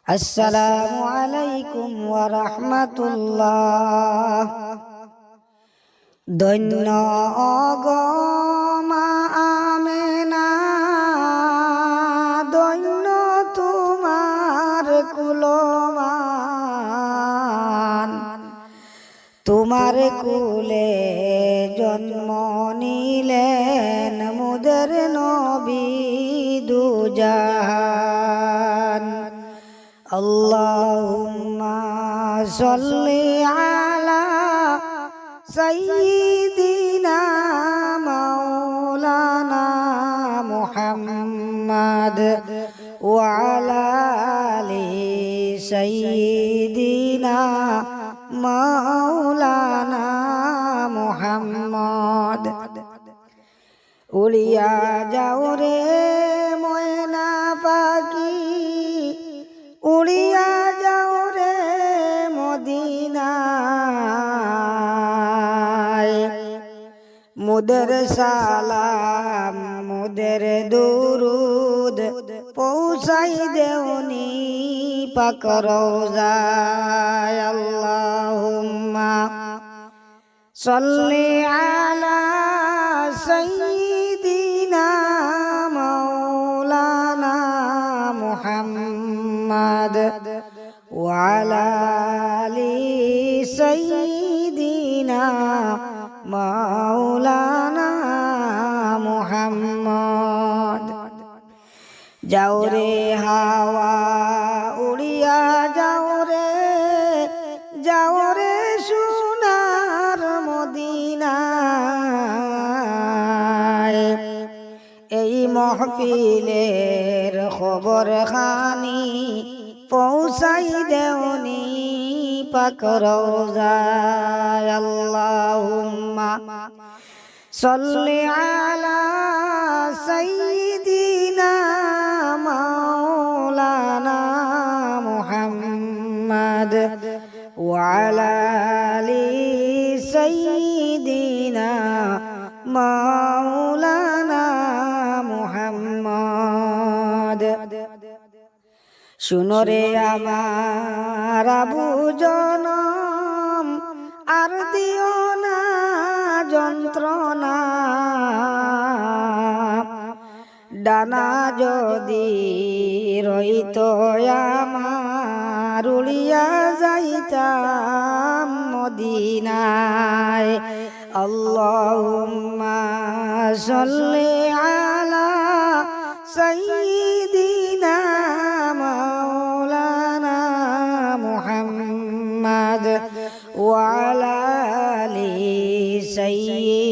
আসসালামু আলাইকুম ওয়া রাহমাতুল্লাহ। দৈন্য অগমা আমেনা, দৈন্য তোমার কুলমান। তোমার কুলে জন্ম নিলেন মুদের নবী দুজাহান। আল্লাহুম্মা সাল্লি আলা সাইয়্যিদিনা মাওলানা মুহাম্মাদ ওয়া আলা আলি সাইয়্যিদিনা মাওলানা মুহাম্মদ। উড়িয়া যাও রে ময়না পাখি, উড়িয়া যাও রে মদিনায়। মুদের সালাম মুদের দুরুদ পৌঁছাই দেওনি পাক রওজায়। আল্লাহুম্মা সাল্লি আলা সাইয়্যিদিনা মাওলানা মুহাম্মাদ ওয়া আলা আলি সাইয়্যিদিনা মাওলানা মুহাম্মদ। যাও রে হাওয়া উড়িয়া যাও রে, যাও রে সোনার মদিনায়। এই মহফিলের খবর খানি পৌঁছাই দেওনি পাক রওজায়। আল্লাহুম্মা সাল্লি আলা সাইয়্যিদিনা মাওলানা মুহাম্মাদ ওয়া আলা আলি সাইয়্যিদিনা মাওলানা মুহাম্মদ। শুনো রে আমার আবু জনম, আর দিও না যন্ত্রণা। ডানা যদি রইত আমার, উড়িয়া যাইতাম মদিনায়। আল্লাহুম্মা সাল্লি আলা সাইয়্যিদিনা মাওলানা মুহাম্মাদ ওয়া আলা আলি সাইয়্যিদিনা